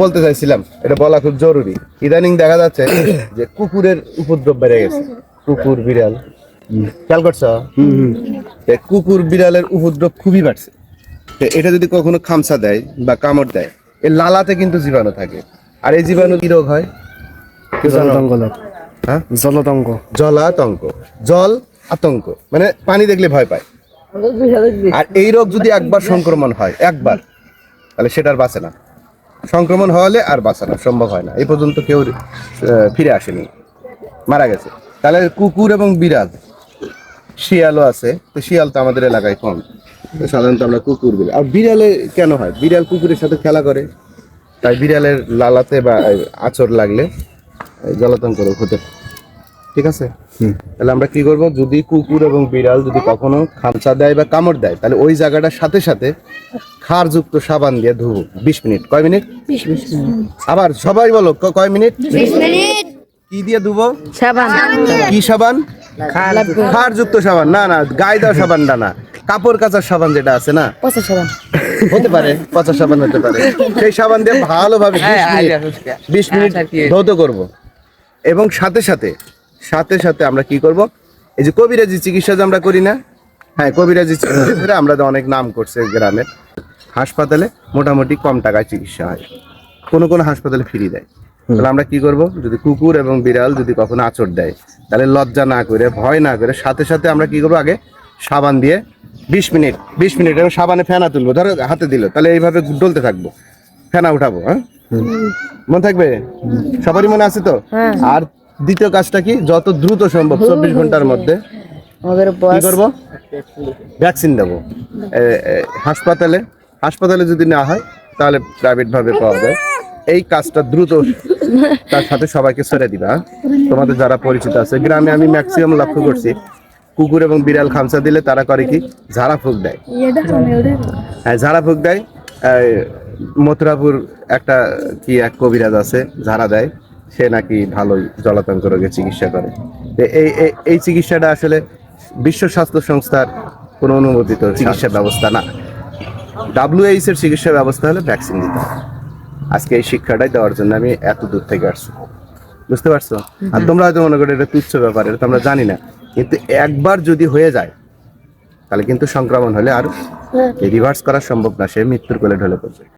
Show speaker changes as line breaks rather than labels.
বলতে চাইছিলাম, এটা বলা খুব জরুরি। ইদানিং দেখা যাচ্ছে যে কুকুরের উপদ্রব বেড়ে গেছে, কুকুর বিড়াল, খেয়াল করছো? কুকুর বিড়ালের উপদ্রব খুবই বাড়ছে। এটা যদি কখনো খামচা দেয় বা কামড় দেয়, এর লালাতে কিন্তু জীবাণু থাকে। আর এই জীবাণু কি রোগ হয়? জলাতঙ্ক। জল আতঙ্ক মানে পানি দেখলে ভয় পায়। আর এই রোগ যদি একবার সংক্রমণ হয়, একবার, তাহলে সেটার বাঁচে না। সংক্রমণ হলে আর বাঁচানো সম্ভব হয় না। এই পর্যন্ত কেউ ফিরে আসেনি, মারা গেছে। তাহলে কুকুর এবং বিড়াল, শিয়ালও আছে, তো শিয়াল তো আমাদের এলাকায় কম, সাধারণত আমরা কুকুর বিড়াল। আর বিড়ালে কেন হয়? বিড়াল কুকুরের সাথে খেলা করে, তাই বিড়ালের লালাতে বা আঁচড় লাগলে জলাতঙ্ক রোগ হতে পারে। ঠিক আছে? তাহলে আমরা কি করব, যদি কুকুর এবং বিড়াল যদি কখনো খামচা দেয় বা কামড় দেয়, তাহলে ওই জায়গাটার সাথে সাথে ক্ষারযুক্ত সাবান দিয়ে ধুবো 20 মিনিট। কয় মিনিট? 20 মিনিট। আবার সবাই বলো, কয় মিনিট? 20 মিনিট। কি দিয়ে ধুবো? সাবান। কি সাবান? ক্ষারযুক্ত সাবান। না না, গায়ে দেওয়া সাবানটা না, কাপড় কাচার সাবান যেটা আছে না, পচা সাবান হতে পারে, পচা সাবান হতে পারে। সেই সাবান দিয়ে ভালোভাবে 20 মিনিট ধৌত করব। এবং সাথে সাথে আমরা কি করব, এই যে কবিরাজি চিকিৎসা যে আমরা করি না, হ্যাঁ, কবিরাজি চিকিৎসা আমরা তো অনেক নাম করছে গ্রামের। হাসপাতালে মোটামুটি কম টাকায় চিকিৎসা হয়, কোনো হাসপাতালে ফ্রি দেয়। তাহলে আমরা কি করব, যদি কুকুর এবং বিড়াল যদি কখনো আঁচড় দেয়, তাহলে লজ্জা না করে, ভয় না করে, সাথে আমরা কি করবো, আগে সাবান দিয়ে 20 মিনিট এবং সাবানে ফেনা তুলবো। ধরো হাতে দিল, তাহলে এইভাবে ডলতে থাকবো, ফেনা উঠাবো। হ্যাঁ, মনে থাকবে? সবারই মনে আছে তো? আর দ্বিতীয় কাজটা কি, যত দ্রুত সম্ভব 24 ঘন্টার মধ্যে কি করবো, ভ্যাকসিন দেবো। হাসপাতালে যদি না হয়, তাহলে প্রাইভেট ভাবে পাওয়া যায়। এই কাজটা দ্রুত তার সাথে সবাইকে ছেড়ে দিবা। তোমাদের যারা পরিচিত আছে গ্রামে, আমি ম্যাক্সিমাম লক্ষ্য করছি, কুকুর এবং বিড়াল খামচা দিলে তারা করে কি, ঝাড়া ফুঁক দেয়। হ্যাঁ, ঝাড়া ফুঁক দেয়। মথুরাপুর একটা কি এক কবিরাজ আছে, ঝাড়া দেয়, সে নাকি ভালোই জলাতঙ্ক রোগের চিকিৎসা করে। এই চিকিৎসাটা আসলে বিশ্ব স্বাস্থ্য সংস্থার কোনো অনুমোদিত চিকিৎসা ব্যবস্থা না। WHO এর চিকিৎসা ব্যবস্থা হলে ভ্যাকসিন দিতে হবে। আজকে এই শিক্ষাটাই দেওয়ার জন্য আমি এত দূর থেকে আসছি, বুঝতে পারছো? আর তোমরা হয়তো মনে করো এটা তুচ্ছ ব্যাপার, এটা তো আমরা জানি না, কিন্তু একবার যদি হয়ে যায়, তাহলে কিন্তু সংক্রমণ হলে আর রিভার্স করা সম্ভব না, সে মৃত্যুর কোলে ঢলে পড়বে।